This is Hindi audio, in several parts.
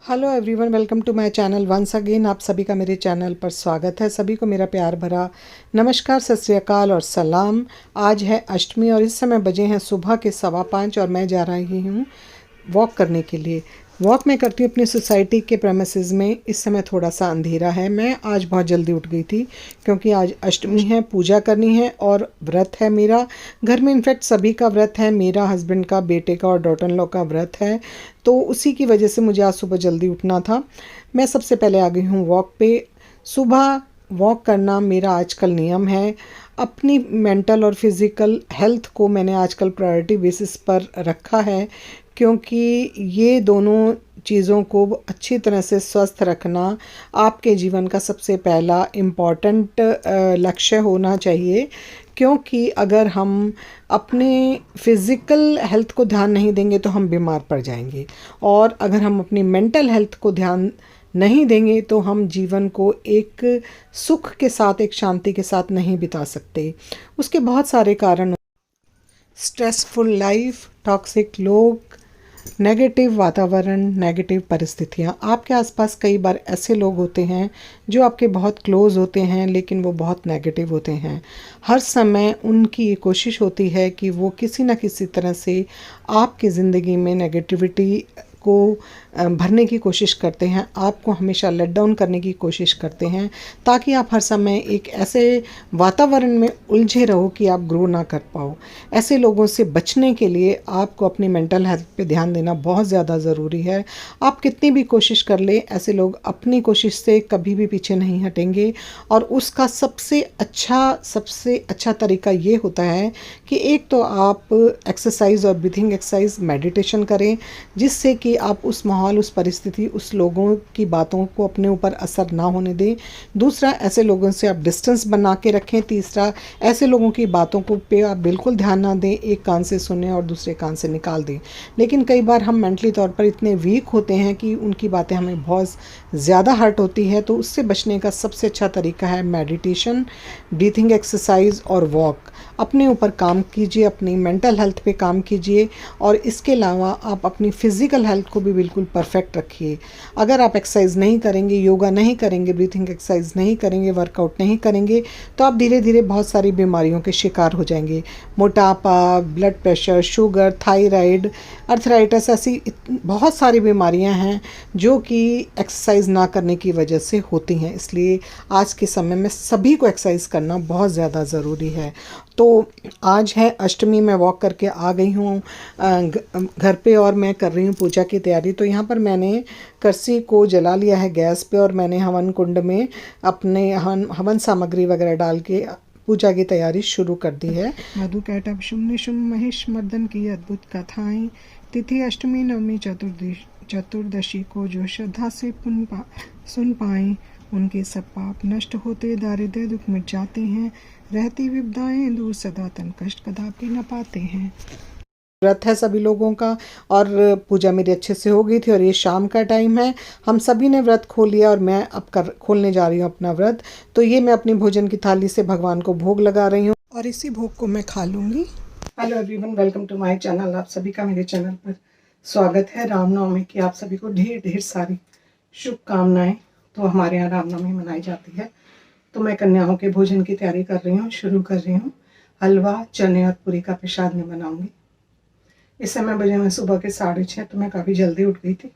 Hello everyone, welcome to my channel once again. आप सभी का मेरे चैनल पर स्वागत है। सभी को मेरा प्यार भरा नमस्कार, सत श्री अकाल और सलाम। आज है अष्टमी और इस समय बजे हैं सुबह के 5:15 और मैं जा रही हूँ वॉक करने के लिए। वॉक मैं करती हूँ अपनी सोसाइटी के प्रेमिसेस में। इस समय थोड़ा सा अंधेरा है। मैं आज बहुत जल्दी उठ गई थी क्योंकि आज अष्टमी है, पूजा करनी है और व्रत है मेरा। घर में इनफैक्ट सभी का व्रत है, मेरा, हस्बैंड का, बेटे का और डॉटर इन लॉ का व्रत है। तो उसी की वजह से मुझे आज सुबह जल्दी उठना था। मैं सबसे पहले आ गई हूँ वॉक पे। सुबह वॉक करना मेरा आजकल नियम है। अपनी मेंटल और फिज़िकल हेल्थ को मैंने आजकल प्रायोरिटी बेसिस पर रखा है क्योंकि ये दोनों चीज़ों को अच्छी तरह से स्वस्थ रखना आपके जीवन का सबसे पहला इम्पॉर्टेंट लक्ष्य होना चाहिए। क्योंकि अगर हम अपने फिज़िकल हेल्थ को ध्यान नहीं देंगे तो हम बीमार पड़ जाएंगे, और अगर हम अपनी मेंटल हेल्थ को ध्यान नहीं देंगे तो हम जीवन को एक सुख के साथ, एक शांति के साथ नहीं बिता सकते। उसके बहुत सारे कारण: स्ट्रेसफुल लाइफ, टॉक्सिक लोग, नेगेटिव वातावरण, नेगेटिव परिस्थितियाँ। आपके आसपास कई बार ऐसे लोग होते हैं जो आपके बहुत क्लोज़ होते हैं लेकिन वो बहुत नेगेटिव होते हैं। हर समय उनकी ये कोशिश होती है कि वो किसी न किसी तरह से आपकी ज़िंदगी में नेगेटिविटी को भरने की कोशिश करते हैं, आपको हमेशा लेट डाउन करने की कोशिश करते हैं ताकि आप हर समय एक ऐसे वातावरण में उलझे रहो कि आप ग्रो ना कर पाओ। ऐसे लोगों से बचने के लिए आपको अपनी मेंटल हेल्थ पे ध्यान देना बहुत ज़्यादा ज़रूरी है। आप कितनी भी कोशिश कर ले, ऐसे लोग अपनी कोशिश से कभी भी पीछे नहीं हटेंगे। और उसका सबसे अच्छा तरीका ये होता है कि एक तो आप एक्सरसाइज और ब्रीथिंग एक्सरसाइज, मेडिटेशन करें जिससे कि आप उस माहौल, उस परिस्थिति, उस लोगों की बातों को अपने ऊपर असर ना होने दें। दूसरा, ऐसे लोगों से आप डिस्टेंस बना के रखें। तीसरा, ऐसे लोगों की बातों को पे आप बिल्कुल ध्यान ना दें, एक कान से सुने और दूसरे कान से निकाल दें। लेकिन कई बार हम मेंटली तौर पर इतने वीक होते हैं कि उनकी बातें हमें बहुत ज़्यादा हर्ट होती है। तो उससे बचने का सबसे अच्छा तरीका है मेडिटेशन, ब्रीथिंग एक्सरसाइज और वॉक। अपने ऊपर काम कीजिए, अपनी मेंटल हेल्थ पे काम कीजिए और इसके अलावा आप अपनी फ़िज़िकल हेल्थ को भी बिल्कुल परफेक्ट रखिए। अगर आप एक्सरसाइज नहीं करेंगे, योगा नहीं करेंगे, ब्रीथिंग एक्सरसाइज नहीं करेंगे, वर्कआउट नहीं करेंगे तो आप धीरे धीरे बहुत सारी बीमारियों के शिकार हो जाएंगे। मोटापा, blood pressure, sugar, thyroid, arthritis, ऐसी बहुत सारी बीमारियां हैं जो कि एक्सरसाइज ना करने की वजह से होती हैं। इसलिए आज के समय में सभी को एक्सरसाइज करना बहुत ज़्यादा ज़रूरी है। तो आज है अष्टमी, मैं वॉक करके आ गई हूँ घर पे और मैं कर रही हूँ पूजा की तैयारी। तो यहाँ पर मैंने करसी को जला लिया है गैस पे और मैंने हवन कुंड में अपने हवन सामग्री वगैरह डाल के पूजा की तैयारी शुरू कर दी है। मधु कैटभ शुभ निशुम महेश मर्दन की अद्भुत कथाएं। तिथि अष्टमी, नवमी, चतुर्दशी को जो श्रद्धा से सुन पाएं उनके सब पाप नष्ट होते, दारिद्र्य दुख मिट जाते हैं, रहती विपदाएं दूर, सदा तन कष्ट कदापि न पाते हैं। व्रत है सभी लोगों का और पूजा मेरी अच्छे से हो गई थी और ये शाम का टाइम है। हम सभी ने व्रत खोल लिया और मैं अब खोलने जा रही हूँ अपना व्रत। तो ये मैं अपनी भोजन की थाली से भगवान को भोग लगा रही हूँ और इसी भोग को मैं खा लूँगी। Hello everyone, welcome to my channel. आप सभी का मेरे चैनल पर स्वागत है। रामनवमी की आप सभी को ढेर ढेर सारी शुभकामनाएं। तो हमारे यहाँ रामनवमी मनाई जाती है। तो मैं कन्याओं के भोजन की तैयारी कर रही हूँ, शुरू कर रही हूँ। हलवा, चने और पूरी का प्रसाद में बनाऊंगी। इस समय बजे मैं सुबह के 6:30, तो मैं काफ़ी जल्दी उठ गई थी।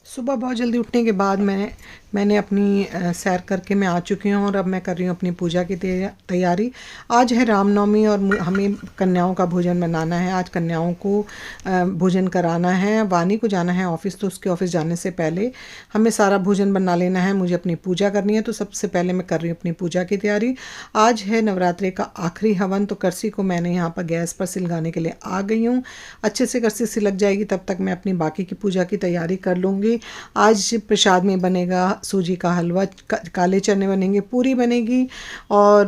सुबह बहुत जल्दी उठने के बाद मैंने अपनी सैर करके मैं आ चुकी हूँ और अब मैं कर रही हूँ अपनी पूजा की तैयारी। आज है रामनवमी और हमें कन्याओं का भोजन बनाना है। आज कन्याओं को भोजन कराना है। वानी को जाना है ऑफिस, तो उसके ऑफिस जाने से पहले हमें सारा भोजन बना लेना है। मुझे अपनी पूजा करनी है, तो सबसे पहले मैं कर रही हूँ अपनी पूजा की तैयारी। आज है नवरात्रि का आखिरी हवन, तो करसी को मैंने यहाँ पर गैस पर सिलगाने के लिए आ गई हूँ। अच्छे से करसी सिलक जाएगी तब तक मैं अपनी बाकी की पूजा की तैयारी कर लूँगी। आज प्रसाद में बनेगा सूजी का हलवा, काले चने बनेंगे, पूरी बनेगी और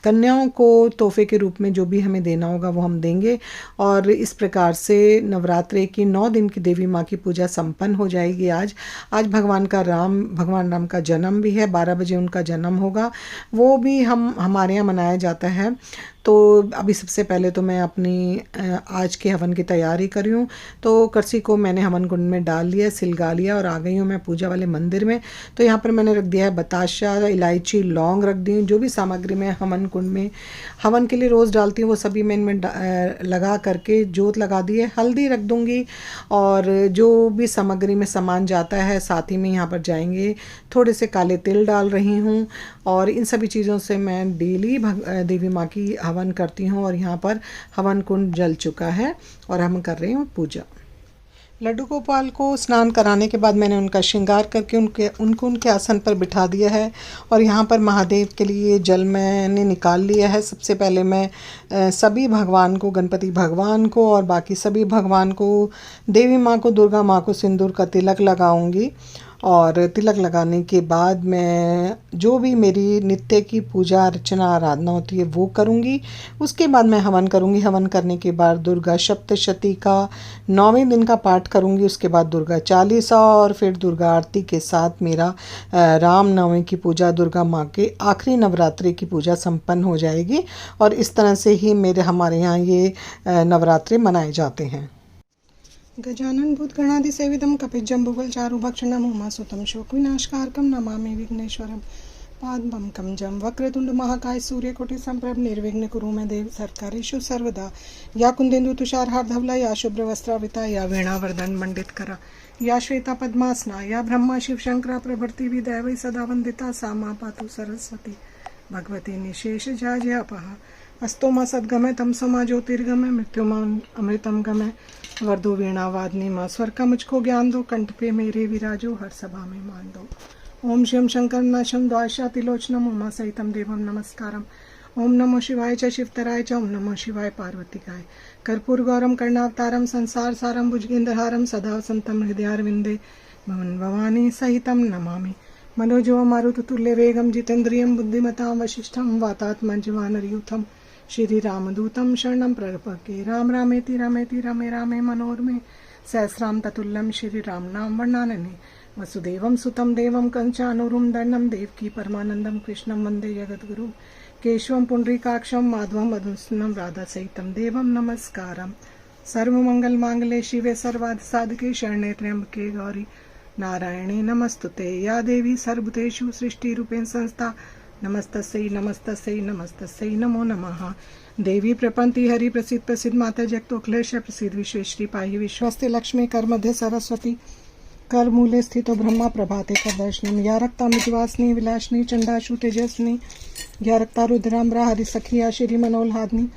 कन्याओं को तोहफे के रूप में जो भी हमें देना होगा वो हम देंगे। और इस प्रकार से नवरात्रि की 9 दिन की देवी माँ की पूजा संपन्न हो जाएगी। आज भगवान राम का जन्म भी है। 12 बजे उनका जन्म होगा, वो भी हमारे यहाँ मनाया जाता है। तो अभी सबसे पहले तो मैं अपनी आज के हवन की तैयारी कर रही हूँ। तो करसी को मैंने हवन कुंड में डाल लिया, सिलगा लिया और आ गई हूँ मैं पूजा वाले मंदिर में। तो यहाँ पर मैंने रख दिया है बताशा, इलायची, लौंग रख दी हूँ। जो भी सामग्री मैं हवन कुंड में हवन के लिए रोज़ डालती हूँ वो सभी मैं इनमें लगा करके जोत लगा दी है। हल्दी रख दूँगी और जो भी सामग्री में सामान जाता है साथ ही में यहाँ पर जाएंगे। थोड़े से काले तिल डाल रही हूँ और इन सभी चीज़ों से मैं डेली देवी माँ की हवन करती हूँ। और यहाँ पर हवन कुंड जल चुका है और हम कर रहे हैं पूजा। लड्डू गोपाल को स्नान कराने के बाद मैंने उनका श्रृंगार करके उनके आसन पर बिठा दिया है। और यहाँ पर महादेव के लिए जल मैंने निकाल लिया है। सबसे पहले मैं सभी भगवान को, गणपति भगवान को और बाकी सभी भगवान को, देवी माँ को, दुर्गा माँ को सिंदूर का तिलक लगाऊंगी। और तिलक लगाने के बाद मैं जो भी मेरी नित्य की पूजा अर्चना आराधना होती है वो करूँगी। उसके बाद मैं हवन करूँगी। हवन करने के बाद दुर्गा सप्तशती का 9वें दिन का पाठ करूँगी। उसके बाद दुर्गा चालीसा और फिर दुर्गा आरती के साथ मेरा राम नवमी की पूजा, दुर्गा माँ के आखिरी नवरात्रि की पूजा संपन्न हो जाएगी। और इस तरह से ही हमारे यहाँ ये नवरात्रि मनाए जाते हैं। गजानन भूतगणादिसेवितं कपिजम्बुफलचारुभक्षणं उमासुतं शोकविनाशकारकं नमामि विघ्नेश्वरं पादपंकजं जं वक्रतुंड महाकाय सूर्यकोटिसम्प्रभ निर्विघ्न कुरु मे देव सर्वकार्येषु सर्वदा। या कुंदेन्दु तुषारहारधवला, या शुभ्रवस्त्रावृता, या वीणावर्धन मंडितकरा, या श्वेता पद्मासना, या ब्रह्मा शिव शंकरा प्रभृति विदैवै सदा वंदिता, सा मा पातु सरस्वती भगवती निशेष जाजयापहा। अस्तो मा सद्गमय तमसो मा ज्योतिर्गमय, मृत्युमा अमृतम गमय, वरदो वीणा वादनी माँ स्वर का मुझको ज्ञान दो, कंठ पे मेरे विराजो हर सभा में मान दो। ओम शिवम शंकर नाशम द्वाशा तिलोचनम उमा सहितम देवम नमस्कारम। ओम नमो शिवाय च शिवतराय च, ओम नमो शिवाय पार्वतीकाय। कर्पूर गौरम कर्णावतारम संसार सारम भुजगेंद्रहारम सदा संतम हृदयारविंदे भवानी सहितम नमामि। मनोजव मारुततुल्य वेगम जितेन्द्रियम बुद्धिमतां वशिष्ठम वातात्मजवानरयूथम श्री रामदूतम शरणं प्रपद्ये। राम रामेति रमेति रमे रामे मनोरमे सहस्राम ततुल्यम श्री राम नाम वर्णानने। वसुदेवं सुतं देवं कंचानुरुं दण्डं देवकी परमानंदं कृष्णं वंदे जगद्गुरुं। केशवं पुंडरीकाक्षं माधवं मधुसूदनं राधासहितं देवं नमस्कारं। सर्वमंगलमांगल्ये शिवे सर्वार्थसाधके शरण्ये त्र्यंबके गौरी नारायणे नमस्तुते। या देवी सर्वभूतेषु सृष्टिरूपेण संस्था, नमस्तस्यै नमस्तस्यै नमस्तस्यै नमो नमः। देवी प्रपन्ति हरि प्रसिद्ध प्रसिद्ध माता जगतोखिलेश प्रसिद्ध विश्वेश्वरी पाहि विश्वस्ते लक्ष्मी कर मध्य सरस्वती कर मूले स्थितो ब्रह्मा प्रभाते प्रदर्शनम। या रक्ता मृदुवासिनी विलासिनी चंडाशु तेजस्विनी, या रक्ता रुद्राम्रा हरि सखिया श्री मनोल्हादिनी,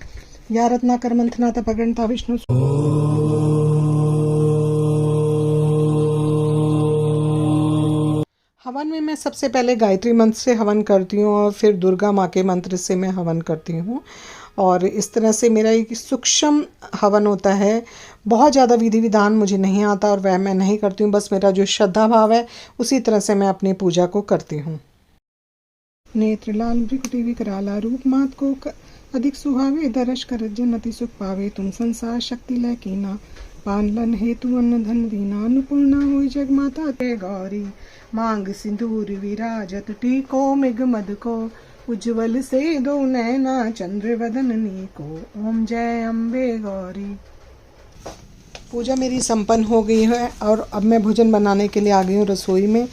या रत्नाकर मंथना तपगणता विष्णु। हवन में मैं सबसे पहले गायत्री मंत्र से हवन करती हूँ और फिर दुर्गा माँ के मंत्र से मैं हवन करती हूँ। और इस तरह से मेरा एक सूक्ष्म हवन होता है। बहुत ज़्यादा विधि विधान मुझे नहीं आता और वह मैं नहीं करती हूँ। बस मेरा जो श्रद्धा भाव है उसी तरह से मैं अपनी पूजा को करती हूँ। नेत्र लाल भ्रिकुटी विकराला, रूप मात को अधिक सुहावे, दर्श कर जन्नति सुख पावे। तुम संसार शक्ति लय कीना, पानलन हेतु अन्न धन दीना। अन्नपूर्णा हुई जग माता ते गौरी, मांग सिंदूर विराजत टीको मृग मद को। उज्ज्वल से दो नैना चंद्र वदननी को, ओम जय अम्बे गौरी। पूजा मेरी संपन्न हो गई है और अब मैं भोजन बनाने के लिए आ गई हूँ रसोई में।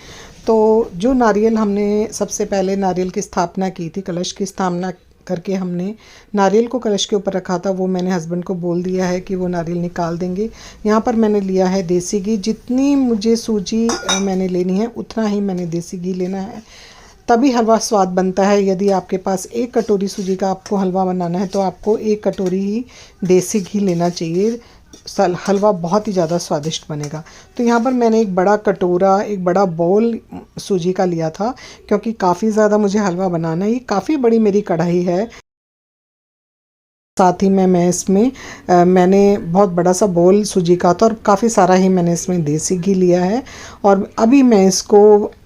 तो जो नारियल हमने सबसे पहले नारियल की स्थापना की थी, कलश की स्थापना करके हमने नारियल को कलश के ऊपर रखा था, वो मैंने हस्बैंड को बोल दिया है कि वो नारियल निकाल देंगे। यहाँ पर मैंने लिया है देसी घी। जितनी मुझे सूजी मैंने लेनी है उतना ही मैंने देसी घी लेना है, तभी हलवा स्वाद बनता है। यदि आपके पास 1 कटोरी सूजी का आपको हलवा बनाना है तो आपको 1 कटोरी ही देसी घी लेना चाहिए। हलवा बहुत ही ज़्यादा स्वादिष्ट बनेगा। तो यहाँ पर मैंने एक बड़ा कटोरा, एक बड़ा बाउल सूजी का लिया था क्योंकि काफ़ी ज़्यादा मुझे हलवा बनाना है। ये काफ़ी बड़ी मेरी कढ़ाई है। साथ ही में मैं इसमें मैंने बहुत बड़ा सा बोल सूजी का था और काफ़ी सारा ही मैंने इसमें देसी घी लिया है। और अभी मैं इसको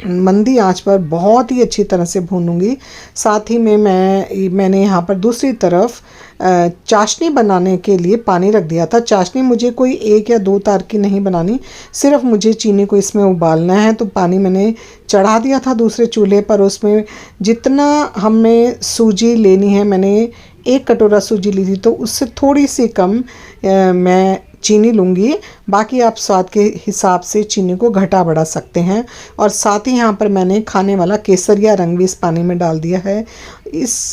मंदी आंच पर बहुत ही अच्छी तरह से भूनूंगी। साथ ही में मैंने यहाँ पर दूसरी तरफ चाशनी बनाने के लिए पानी रख दिया था। चाशनी मुझे कोई 1 या 2 तार की नहीं बनानी, सिर्फ मुझे चीनी को इसमें उबालना है। तो पानी मैंने चढ़ा दिया था दूसरे चूल्हे पर। उसमें जितना हमें सूजी लेनी है मैंने 1 कटोरा सूजी ली थी, तो उससे थोड़ी सी कम मैं चीनी लूँगी। बाकी आप स्वाद के हिसाब से चीनी को घटा बढ़ा सकते हैं। और साथ ही यहाँ पर मैंने खाने वाला केसरिया रंग भी इस पानी में डाल दिया है। इस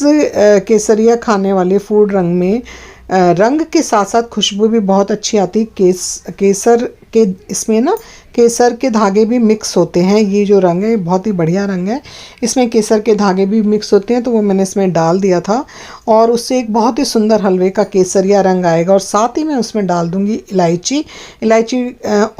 केसरिया खाने वाले फूड रंग में रंग के साथ साथ खुशबू भी बहुत अच्छी आती। केसर के इसमें ना केसर के धागे भी मिक्स होते हैं। ये जो रंग है बहुत ही बढ़िया रंग है, इसमें केसर के धागे भी मिक्स होते हैं, तो वो मैंने इसमें डाल दिया था और उससे एक बहुत ही सुंदर हलवे का केसरिया रंग आएगा। और साथ ही मैं उसमें डाल दूंगी इलायची। इलायची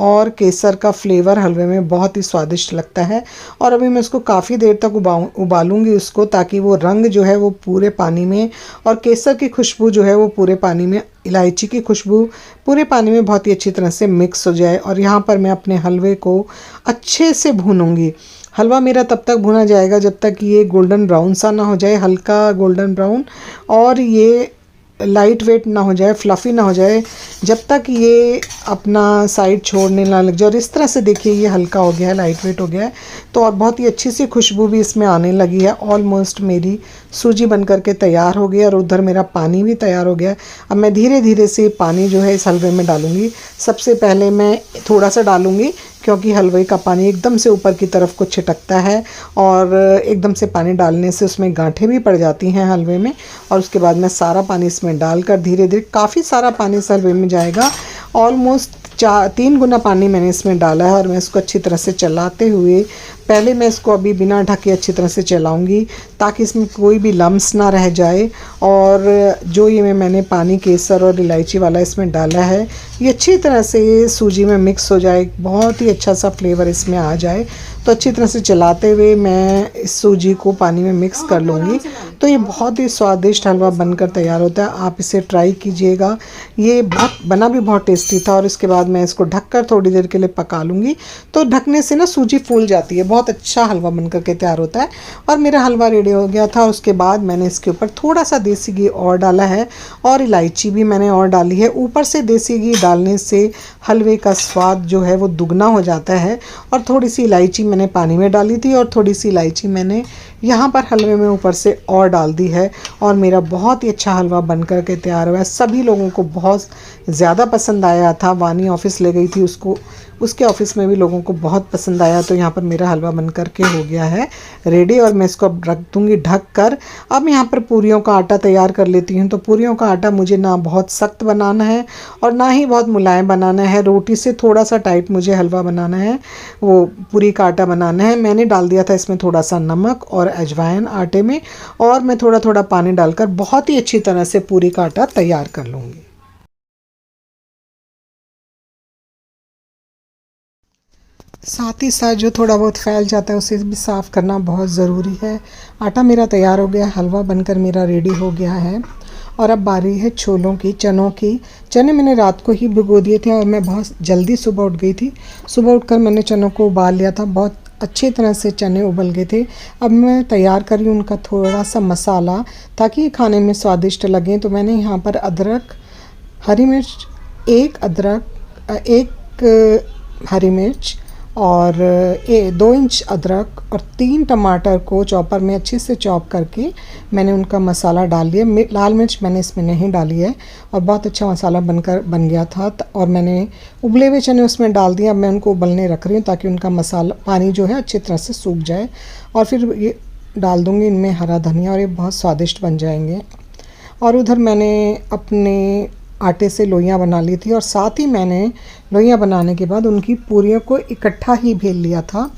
और केसर का फ्लेवर हलवे में बहुत ही स्वादिष्ट लगता है। और अभी मैं उसको काफ़ी देर तक उबालूंगी उसको, ताकि वो रंग जो है वो पूरे पानी में और केसर की खुशबू जो है वो पूरे पानी में, इलायची की खुशबू पूरे पानी में बहुत ही अच्छी तरह से मिक्स हो जाए। और यहाँ पर मैं अपने हलवे को अच्छे से भूनूंगी। हलवा मेरा तब तक भुना जाएगा जब तक ये गोल्डन ब्राउन सा ना हो जाए, हल्का गोल्डन ब्राउन, और ये लाइट वेट ना हो जाए, फ्लफ़ी ना हो जाए। जब तक ये अपना साइड छोड़ने ना लग जाए, और इस तरह से देखिए ये हल्का हो गया है, लाइट वेट हो गया है, तो और बहुत ही अच्छी सी खुशबू भी इसमें आने लगी है। ऑलमोस्ट मेरी सूजी बन करके तैयार हो गई और उधर मेरा पानी भी तैयार हो गया है। अब मैं धीरे धीरे से पानी जो है इस हलवे में डालूँगी। सबसे पहले मैं थोड़ा सा डालूँगी, क्योंकि हलवे का पानी एकदम से ऊपर की तरफ को छिटकता है और एकदम से पानी डालने से उसमें गांठें भी पड़ जाती हैं हलवे में। और उसके बाद मैं सारा पानी इसमें डालकर धीरे धीरे, काफ़ी सारा पानी इस हलवे में जाएगा, ऑलमोस्ट 3 गुना पानी मैंने इसमें डाला है। और मैं इसको अच्छी तरह से चलाते हुए, पहले मैं इसको अभी बिना ढके अच्छी तरह से चलाऊंगी ताकि इसमें कोई भी लम्स ना रह जाए। और जो ये मैंने पानी केसर और इलायची वाला इसमें डाला है, ये अच्छी तरह से सूजी में मिक्स हो जाए, बहुत ही अच्छा सा फ्लेवर इसमें आ जाए। तो अच्छी तरह से चलाते हुए मैं इस सूजी को पानी में मिक्स कर लूँगी। तो ये बहुत ही स्वादिष्ट हलवा बनकर तैयार होता है। आप इसे ट्राई कीजिएगा, ये बना भी बहुत टेस्टी था। और इसके बाद मैं इसको ढककर थोड़ी देर के लिए पका लूँगी। तो ढकने से ना सूजी फूल जाती है, बहुत अच्छा हलवा बनकर के तैयार होता है। और मेरा हलवा रेडी हो गया था। उसके बाद मैंने इसके ऊपर थोड़ा सा देसी घी और डाला है और इलायची भी मैंने और डाली है। ऊपर से देसी घी डालने से हलवे का स्वाद जो है वो दुगना हो जाता है। और थोड़ी सी इलायची मैंने पानी में डाली थी और थोड़ी सी इलायची मैंने यहाँ पर हलवे में ऊपर से और डाल दी है। और मेरा बहुत ही अच्छा हलवा बनकर के तैयार हुआ है। सभी लोगों को बहुत ज़्यादा पसंद आया था। वानी ऑफिस ले गई थी उसको, उसके ऑफिस में भी लोगों को बहुत पसंद आया। तो यहाँ पर मेरा हलवा बन करके हो गया है रेडी और मैं इसको अब रख दूँगी ढक कर। अब यहाँ पर पूरियों का आटा तैयार कर लेती हूँ। तो पूरियों का आटा मुझे ना बहुत सख्त बनाना है और ना ही बहुत मुलायम बनाना है, रोटी से थोड़ा सा टाइट मुझे हलवा बनाना है, वो पूरी का आटा बनाना है। मैंने डाल दिया था इसमें थोड़ा सा नमक और अजवाइन आटे में, और मैं थोड़ा थोड़ा पानी डालकर बहुत ही अच्छी तरह से पूरी का आटा तैयार कर लूँगी। साथ ही साथ जो थोड़ा बहुत फैल जाता है उसे भी साफ़ करना बहुत ज़रूरी है। आटा मेरा तैयार हो गया, हलवा बनकर मेरा रेडी हो गया है। और अब बारी है छोलों की, चनों की। चने मैंने रात को ही भिगो दिए थे और मैं बहुत जल्दी सुबह उठ गई थी। सुबह उठकर मैंने चनों को उबाल लिया था, बहुत अच्छी तरह से चने उबल गए थे। अब मैं तैयार कर रही हूँ उनका थोड़ा सा मसाला, ताकि ये खाने में स्वादिष्ट लगें। तो मैंने यहाँ पर अदरक, हरी मिर्च, एक हरी मिर्च और 2 इंच अदरक और 3 टमाटर को चॉपर में अच्छे से चॉप करके मैंने उनका मसाला डाल दिया। लाल मिर्च मैंने इसमें नहीं डाली है और बहुत अच्छा मसाला बन गया था। और मैंने उबले हुए चने उसमें डाल दिए। अब मैं उनको उबलने रख रही हूँ ताकि उनका मसाला पानी जो है अच्छी तरह से सूख जाए। और फिर ये डाल दूँगी इनमें हरा धनिया और ये बहुत स्वादिष्ट बन जाएंगे। और उधर मैंने अपने आटे से लोइयाँ बना ली थी और साथ ही मैंने लोइयाँ बनाने के बाद उनकी पूरियों को इकट्ठा ही बेल लिया था।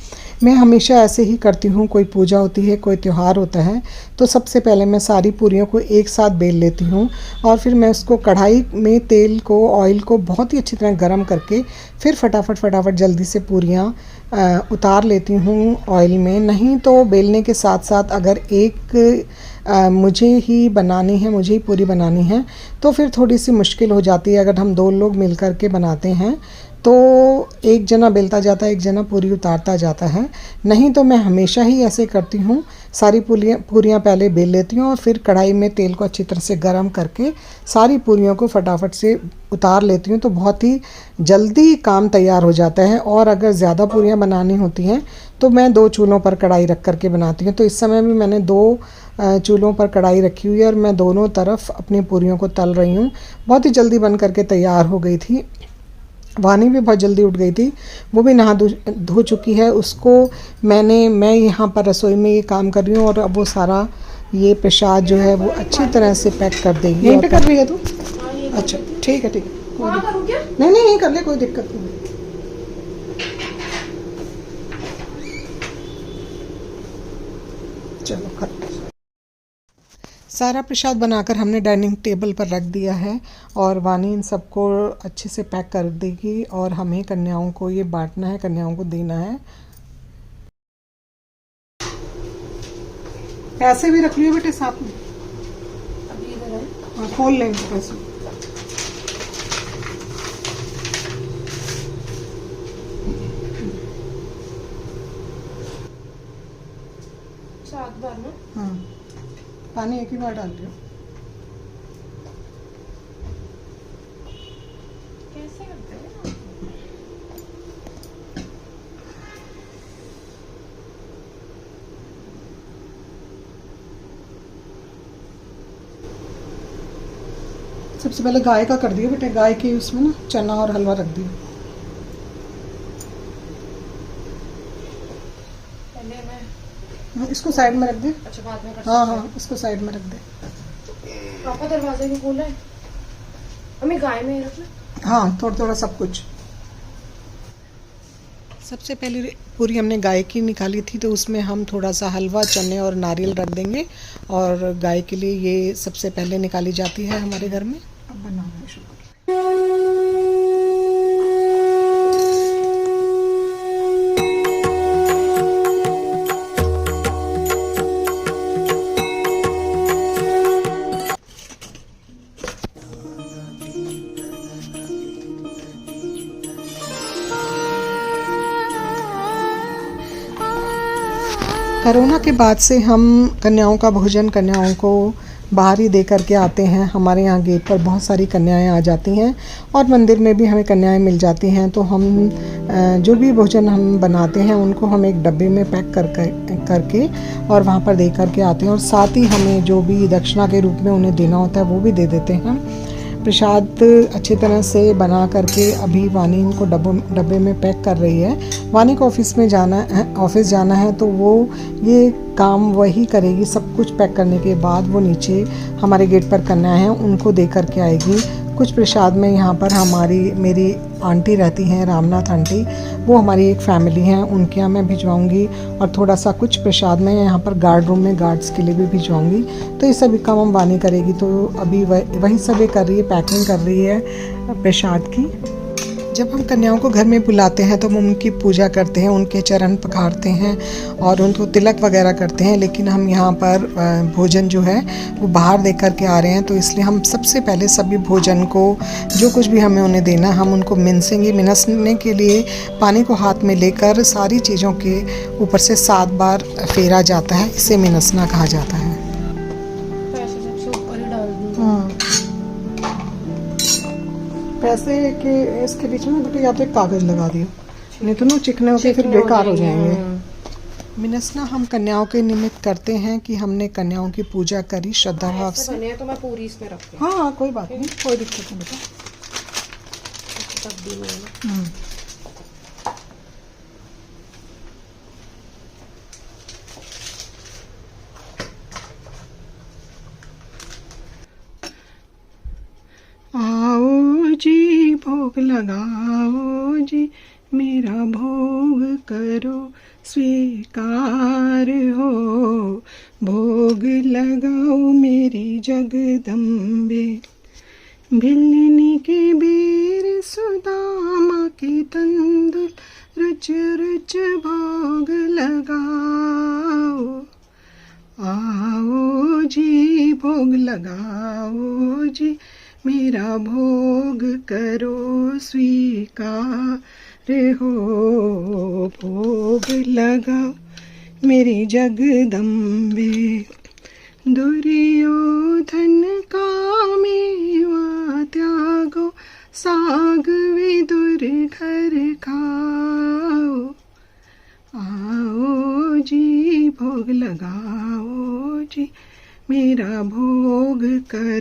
मैं हमेशा ऐसे ही करती हूँ, कोई पूजा होती है, कोई त्यौहार होता है, तो सबसे पहले मैं सारी पूरियों को एक साथ बेल लेती हूँ और फिर मैं उसको कढ़ाई में तेल को, ऑयल को बहुत ही अच्छी तरह गरम करके फिर फटाफट जल्दी से पूरियाँ उतार लेती हूँ ऑयल में। नहीं तो बेलने के साथ साथ अगर मुझे ही पूरी बनानी है तो फिर थोड़ी सी मुश्किल हो जाती है। अगर हम 2 लोग मिल कर के बनाते हैं तो एक जना बेलता जाता है, एक जना पूरी उतारता जाता है। नहीं तो मैं हमेशा ही ऐसे करती हूँ, सारी पूरियाँ पहले बेल लेती हूँ और फिर कढ़ाई में तेल को अच्छी तरह से गरम करके सारी पूरियों को फटाफट से उतार लेती हूँ। तो बहुत ही जल्दी काम तैयार हो जाता है। और अगर ज़्यादा पूरियाँ बनानी होती हैं तो मैं 2 चूल्हों पर कढ़ाई रख करके बनाती हूँ। तो इस समय भी मैंने 2 चूल्हों पर कढ़ाई रखी हुई है और मैं दोनों तरफ अपनी पूरियों को तल रही हूँ। बहुत ही जल्दी बन करके तैयार हो गई थी। वानी भी बहुत जल्दी उठ गई थी, वो भी नहा धो चुकी है। उसको मैं यहाँ पर रसोई में ये काम कर रही हूँ और अब वो सारा ये प्रसाद जो है वो अच्छी तरह से पैक कर देगी। यहीं पे कर रही है तू? अच्छा ठीक है, नहीं नहीं कर ले, कोई दिक्कत नहीं। चलो कर। सारा प्रसाद बनाकर हमने डाइनिंग टेबल पर रख दिया है और वानी इन सबको अच्छे से पैक कर देगी और हमें कन्याओं को ये बांटना है, कन्याओं को देना है। पैसे भी रख लियो बेटे साथ में, अभी इधर है, खोल लेंगे पैसे। बार ना? हाँ, पानी एक ही बार डाल दियो। कैसे करते हैं? सबसे पहले गाय का कर दियो बेटे, गाय की उसमें ना चना और हलवा रख दियो। इसको साइड में रख दे। अच्छा बाद में कर। हाँ हाँ, इसको साइड में रख दे। पापा दरवाजा क्यों खोला है? मम्मी गाय में रखना। हाँ, थोड़ा थोड़ा सब कुछ। सबसे पहले पूरी हमने गाय की निकाली थी तो उसमें हम थोड़ा सा हलवा, चने और नारियल रख देंगे और गाय के लिए ये सबसे पहले निकाली जाती है हमारे घर में। अब बनाना शुरू। कोरोना के बाद से हम कन्याओं का भोजन कन्याओं को बाहर ही दे करके आते हैं। हमारे यहाँ गेट पर बहुत सारी कन्याएं आ जाती हैं और मंदिर में भी हमें कन्याएं मिल जाती हैं। तो हम जो भी भोजन हम बनाते हैं उनको हम एक डब्बे में पैक करके और वहाँ पर दे करके आते हैं और साथ ही हमें जो भी दक्षिणा के रूप में उन्हें देना होता है वो भी दे देते हैं। प्रसाद अच्छी तरह से बना करके अभी वानी इनको डब्बे में पैक कर रही है। वानी को ऑफिस जाना है तो वो ये काम वही करेगी। सब कुछ पैक करने के बाद वो नीचे हमारे गेट पर कन्या हैं उनको दे करके आएगी। कुछ प्रसाद में यहाँ पर मेरी आंटी रहती हैं, रामनाथ आंटी, वो हमारी एक फैमिली हैं, उनके यहाँ मैं भिजवाऊँगी और थोड़ा सा कुछ प्रसाद मैं यहाँ पर गार्ड रूम में गार्ड्स के लिए भी भिजवाऊँगी। तो ये सभी काम हम वानी करेगी। तो अभी वही सब ये कर रही है, पैकिंग कर रही है प्रसाद की। जब हम कन्याओं को घर में बुलाते हैं तो हम उनकी पूजा करते हैं, उनके चरण पखारते हैं और उनको तिलक वगैरह करते हैं। लेकिन हम यहाँ पर भोजन जो है वो बाहर दे करके आ रहे हैं तो इसलिए हम सबसे पहले सभी भोजन को जो कुछ भी हमें उन्हें देना हम उनको मिनसेंगे। मिनसने के लिए पानी को हाथ में लेकर सारी चीज़ों के ऊपर से 7 बार फेरा जाता है, इसे मिनसना कहा जाता है। पैसे के इसके बीच में बेटे या तो एक कागज लगा दियो, नहीं तो ना चिकने होके फिर बेकार हो जाएंगे। मिनसना हम कन्याओं के निमित्त करते हैं कि हमने कन्याओं की पूजा करी श्रद्धा भाव से। बने तो मैं पूरी इसमें रखती हूँ। हाँ कोई बात नहीं, कोई दिक्कत नहीं बेटा। आओ जी भोग लगाओ जी, मेरा भोग करो स्वीकार हो। भोग लगाओ मेरी जगदम्बे, भिलनी के बेर सुदामा के तंदुल, रुच रुच भोग लगाओ। आओ जी भोग लगाओ जी, मेरा भोग करो स्वीकार हो। भोग लगाओ मेरी जगदम्बे, दुर्योधन का मेवा त्यागो, साग विदुर घर खाओ। आओ जी भोग लगाओ, जी मेरा भोग कर।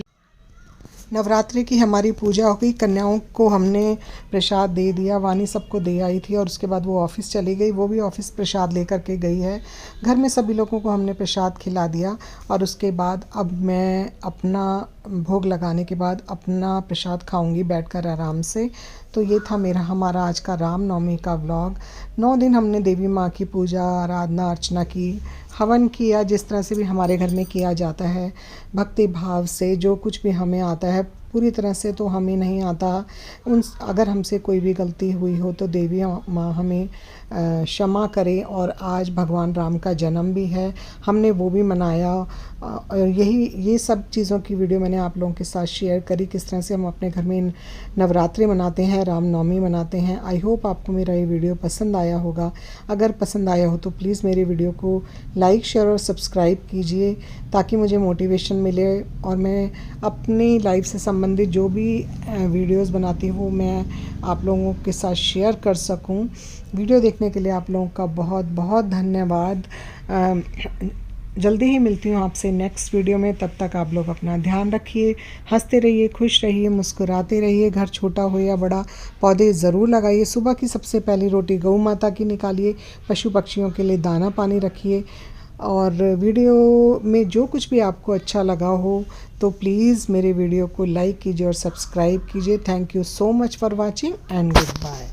नवरात्रि की हमारी पूजा हो गई, कन्याओं को हमने प्रसाद दे दिया, वानी सबको दे आई थी और उसके बाद वो ऑफ़िस चली गई, वो भी ऑफ़िस प्रसाद लेकर के गई है। घर में सभी लोगों को हमने प्रसाद खिला दिया और उसके बाद अब मैं अपना भोग लगाने के बाद अपना प्रसाद खाऊंगी बैठकर आराम से। तो ये था हमारा आज का रामनवमी का व्लॉग। 9 दिन हमने देवी माँ की पूजा आराधना अर्चना की, हवन किया, जिस तरह से भी हमारे घर में किया जाता है भक्ति भाव से। जो कुछ भी हमें आता है, पूरी तरह से तो हमें नहीं आता, अगर हमसे कोई भी गलती हुई हो तो देवी माँ हमें क्षमा करे। और आज भगवान राम का जन्म भी है, हमने वो भी मनाया। और ये सब चीज़ों की वीडियो मैंने आप लोगों के साथ शेयर करी, किस तरह से हम अपने घर में नवरात्रि मनाते हैं, रामनवमी मनाते हैं। आई होप आपको मेरा ये वीडियो पसंद आया होगा। अगर पसंद आया हो तो प्लीज़ मेरे वीडियो को लाइक शेयर और सब्सक्राइब कीजिए, ताकि मुझे मोटिवेशन मिले और मैं अपनी लाइफ से संबंधित जो भी वीडियोस बनाती हूँ मैं आप लोगों के साथ शेयर कर सकूँ। वीडियो देखने के लिए आप लोगों का बहुत बहुत धन्यवाद। जल्दी ही मिलती हूँ आपसे नेक्स्ट वीडियो में। तब तक आप लोग अपना ध्यान रखिए, हंसते रहिए, खुश रहिए, मुस्कुराते रहिए। घर छोटा हो या बड़ा, पौधे ज़रूर लगाइए। सुबह की सबसे पहली रोटी गौ माता की निकालिए, पशु पक्षियों के लिए दाना पानी रखिए। और वीडियो में जो कुछ भी आपको अच्छा लगा हो तो प्लीज़ मेरे वीडियो को लाइक कीजिए और सब्सक्राइब कीजिए। Thank you so much for watching and good bye.